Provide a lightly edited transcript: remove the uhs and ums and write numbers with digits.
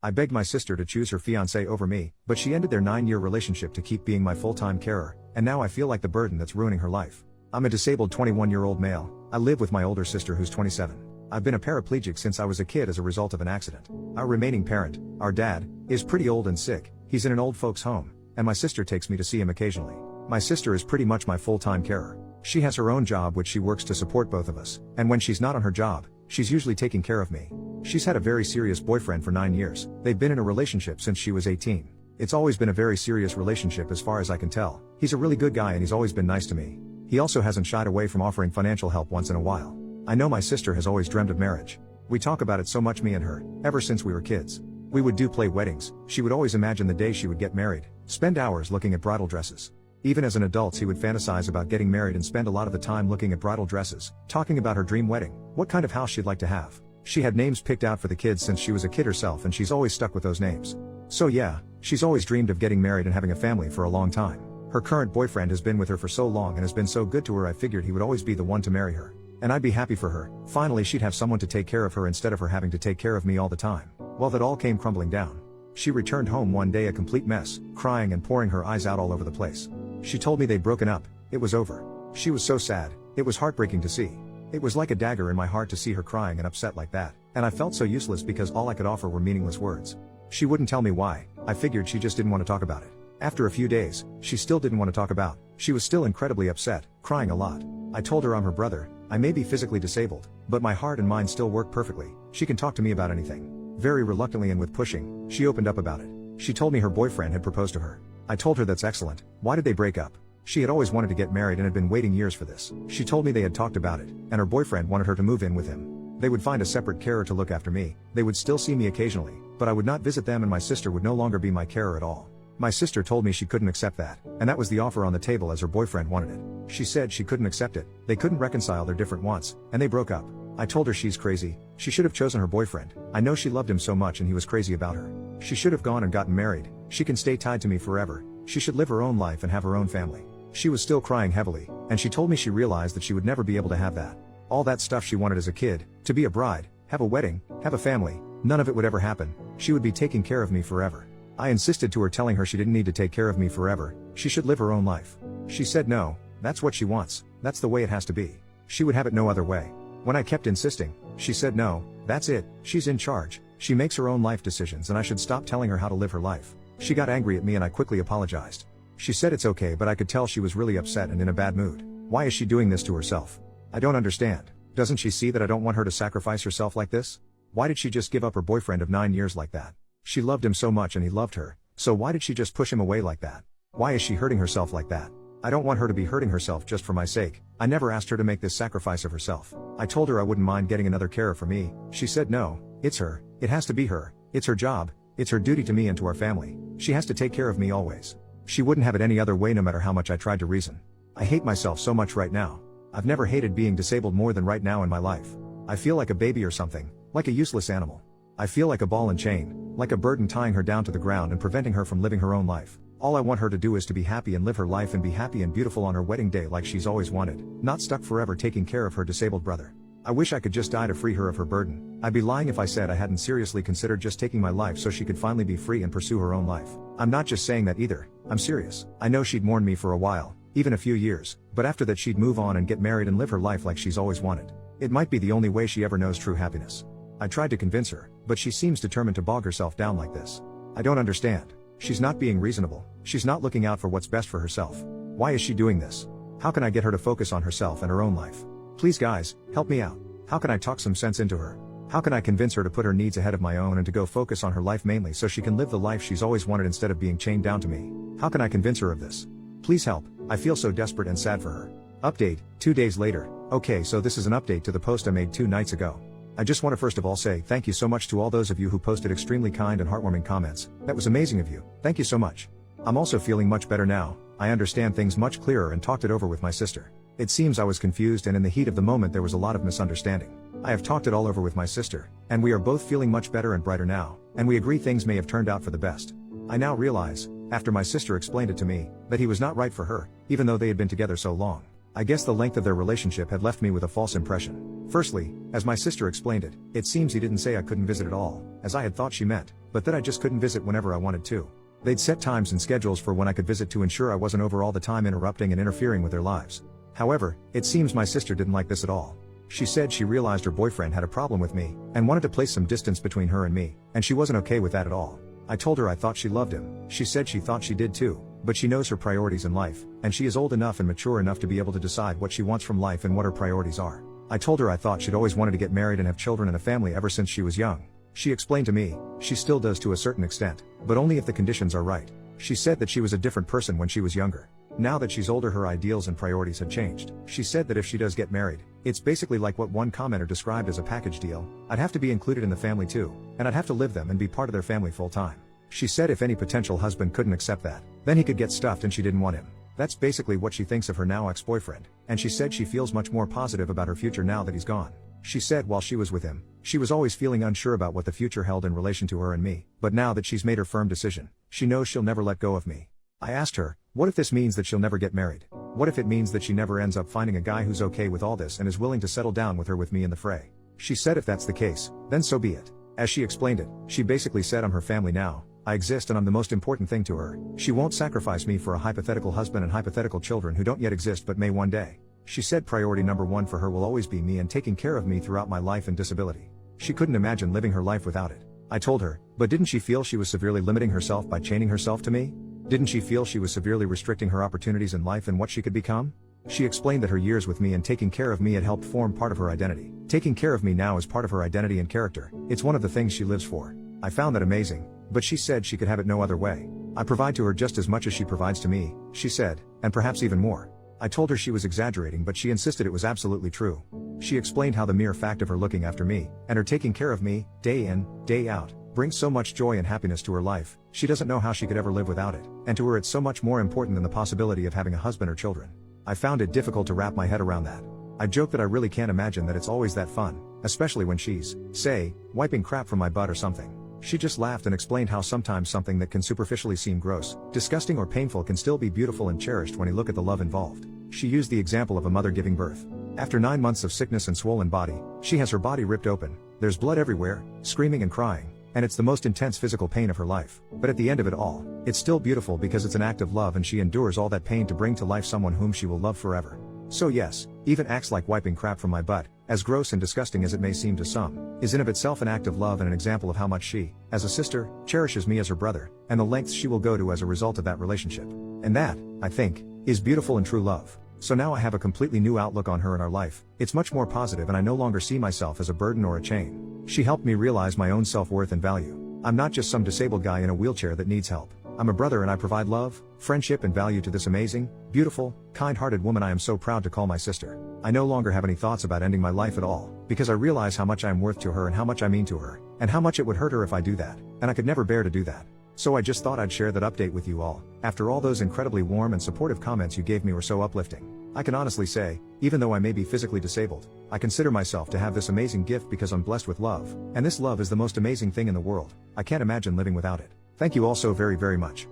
I begged my sister to choose her fiancé over me, but she ended their 9-year relationship to keep being my full-time carer, and now I feel like the burden that's ruining her life. I'm a disabled 21-year-old male. I live with my older sister who's 27. I've been a paraplegic since I was a kid as a result of an accident. Our remaining parent, our dad, is pretty old and sick. He's in an old folks' home, and my sister takes me to see him occasionally. My sister is pretty much my full-time carer. She has her own job which she works to support both of us, and when she's not on her job, she's usually taking care of me. She's had a very serious boyfriend for 9 years. They've been in a relationship since she was 18. It's always been a very serious relationship as far as I can tell. He's a really good guy and he's always been nice to me. He also hasn't shied away from offering financial help once in a while. I know my sister has always dreamed of marriage. We talk about it so much, me and her, ever since we were kids. We would play weddings. She would always imagine the day she would get married, spend hours looking at bridal dresses. Even as an adult, he would fantasize about getting married and spend a lot of the time looking at bridal dresses, talking about her dream wedding, what kind of house she'd like to have. She had names picked out for the kids since she was a kid herself, and she's always stuck with those names. So yeah, she's always dreamed of getting married and having a family for a long time. Her current boyfriend has been with her for so long and has been so good to her, I figured he would always be the one to marry her. And I'd be happy for her. Finally she'd have someone to take care of her instead of her having to take care of me all the time. Well, that all came crumbling down. She returned home one day a complete mess, crying and pouring her eyes out all over the place. She told me they'd broken up. It was over. She was so sad. It was heartbreaking to see. It was like a dagger in my heart to see her crying and upset like that, and I felt so useless because all I could offer were meaningless words. She wouldn't tell me why. I figured she just didn't want to talk about it. After a few days, she still didn't want to talk about. She was still incredibly upset, crying a lot. I told her I'm her brother. I may be physically disabled, but my heart and mind still work perfectly. She can talk to me about anything. Very reluctantly and with pushing, she opened up about it. She told me her boyfriend had proposed to her. I told her that's excellent. Why did they break up? She had always wanted to get married and had been waiting years for this. She told me they had talked about it, and her boyfriend wanted her to move in with him. They would find a separate carer to look after me. They would still see me occasionally, but I would not visit them and my sister would no longer be my carer at all. My sister told me she couldn't accept that, and that was the offer on the table as her boyfriend wanted it. She said she couldn't accept it. They couldn't reconcile their different wants, and they broke up. I told her she's crazy. She should have chosen her boyfriend. I know she loved him so much and he was crazy about her. She should have gone and gotten married. She can stay tied to me forever. She should live her own life and have her own family. She was still crying heavily, and she told me she realized that she would never be able to have that. All that stuff she wanted as a kid, to be a bride, have a wedding, have a family, none of it would ever happen. She would be taking care of me forever. I insisted to her, telling her she didn't need to take care of me forever. She should live her own life. She said no, that's what she wants. That's the way it has to be. She would have it no other way. When I kept insisting, she said no, that's it, she's in charge. She makes her own life decisions and I should stop telling her how to live her life. She got angry at me and I quickly apologized. She said it's okay, but I could tell she was really upset and in a bad mood. Why is she doing this to herself? I don't understand. Doesn't she see that I don't want her to sacrifice herself like this? Why did she just give up her boyfriend of 9 years like that? She loved him so much and he loved her, so why did she just push him away like that? Why is she hurting herself like that? I don't want her to be hurting herself just for my sake. I never asked her to make this sacrifice of herself. I told her I wouldn't mind getting another carer for me. She said no, it's her. It has to be her. It's her job. It's her duty to me and to our family. She has to take care of me always. She wouldn't have it any other way no matter how much I tried to reason. I hate myself so much right now. I've never hated being disabled more than right now in my life. I feel like a baby or something, like a useless animal. I feel like a ball and chain, like a burden tying her down to the ground and preventing her from living her own life. All I want her to do is to be happy and live her life and be happy and beautiful on her wedding day like she's always wanted, not stuck forever taking care of her disabled brother. I wish I could just die to free her of her burden. I'd be lying if I said I hadn't seriously considered just taking my life so she could finally be free and pursue her own life. I'm not just saying that either. I'm serious. I know she'd mourn me for a while, even a few years, but after that she'd move on and get married and live her life like she's always wanted. It might be the only way she ever knows true happiness. I tried to convince her, but she seems determined to bog herself down like this. I don't understand. She's not being reasonable. She's not looking out for what's best for herself. Why is she doing this? How can I get her to focus on herself and her own life? Please guys, help me out. How can I talk some sense into her? How can I convince her to put her needs ahead of my own and to go focus on her life mainly so she can live the life she's always wanted instead of being chained down to me? How can I convince her of this? Please help. I feel so desperate and sad for her. Update, 2 days later. Okay, so this is an update to the post I made 2 nights ago. I just want to first of all say thank you so much to all those of you who posted extremely kind and heartwarming comments. That was amazing of you. Thank you so much. I'm also feeling much better now. I understand things much clearer and talked it over with my sister. It seems I was confused and in the heat of the moment there was a lot of misunderstanding. I have talked it all over with my sister, and we are both feeling much better and brighter now, and we agree things may have turned out for the best. I now realize, after my sister explained it to me, that he was not right for her, even though they had been together so long. I guess the length of their relationship had left me with a false impression. Firstly, as my sister explained it, it seems he didn't say I couldn't visit at all, as I had thought she meant. but that I just couldn't visit whenever I wanted to. They'd set times and schedules for when I could visit to ensure I wasn't over all the time interrupting and interfering with their lives. However, it seems my sister didn't like this at all. She said she realized her boyfriend had a problem with me, and wanted to place some distance between her and me, and she wasn't okay with that at all. I told her I thought she loved him. She said she thought she did too, but she knows her priorities in life, and she is old enough and mature enough to be able to decide what she wants from life and what her priorities are. I told her I thought she'd always wanted to get married and have children and a family ever since she was young. She explained to me, she still does to a certain extent, but only if the conditions are right. She said that she was a different person when she was younger. Now that she's older, her ideals and priorities have changed. She said that if she does get married, it's basically like what one commenter described as a package deal. I'd have to be included in the family too, and I'd have to live them and be part of their family full time. She said if any potential husband couldn't accept that, then he could get stuffed, and she didn't want him. That's basically what she thinks of her now ex-boyfriend, and she said she feels much more positive about her future now that he's gone. She said while she was with him, she was always feeling unsure about what the future held in relation to her and me, but now that she's made her firm decision, she knows she'll never let go of me. I asked her, what if this means that she'll never get married? What if it means that she never ends up finding a guy who's okay with all this and is willing to settle down with her with me in the fray? She said if that's the case, then so be it. As she explained it, she basically said I'm her family now, I exist and I'm the most important thing to her. She won't sacrifice me for a hypothetical husband and hypothetical children who don't yet exist but may one day. She said priority number one for her will always be me and taking care of me throughout my life and disability. She couldn't imagine living her life without it. I told her, but didn't she feel she was severely limiting herself by chaining herself to me? Didn't she feel she was severely restricting her opportunities in life and what she could become? She explained that her years with me and taking care of me had helped form part of her identity. Taking care of me now is part of her identity and character. It's one of the things she lives for. I found that amazing, but she said she could have it no other way. I provide to her just as much as she provides to me, she said, and perhaps even more. I told her she was exaggerating, but she insisted it was absolutely true. She explained how the mere fact of her looking after me, and her taking care of me, day in, day out, brings so much joy and happiness to her life, she doesn't know how she could ever live without it, and to her it's so much more important than the possibility of having a husband or children. I found it difficult to wrap my head around that. I joke that I really can't imagine that it's always that fun, especially when she's, say, wiping crap from my butt or something. She just laughed and explained how sometimes something that can superficially seem gross, disgusting or painful can still be beautiful and cherished when you look at the love involved. She used the example of a mother giving birth. After 9 months of sickness and swollen body, she has her body ripped open, there's blood everywhere, screaming and crying, and it's the most intense physical pain of her life. But at the end of it all, it's still beautiful because it's an act of love and she endures all that pain to bring to life someone whom she will love forever. So yes, even acts like wiping crap from my butt, as gross and disgusting as it may seem to some, is in of itself an act of love and an example of how much she, as a sister, cherishes me as her brother, and the lengths she will go to as a result of that relationship. And that, I think, is beautiful and true love. So now I have a completely new outlook on her and our life. It's much more positive and I no longer see myself as a burden or a chain. She helped me realize my own self-worth and value. I'm not just some disabled guy in a wheelchair that needs help. I'm a brother and I provide love, friendship and value to this amazing, beautiful, kind-hearted woman I am so proud to call my sister. I no longer have any thoughts about ending my life at all, because I realize how much I am worth to her and how much I mean to her, and how much it would hurt her if I do that, and I could never bear to do that. So I just thought I'd share that update with you all. After all those incredibly warm and supportive comments you gave me were so uplifting. I can honestly say, even though I may be physically disabled, I consider myself to have this amazing gift because I'm blessed with love, and this love is the most amazing thing in the world. I can't imagine living without it. Thank you all so very, very much.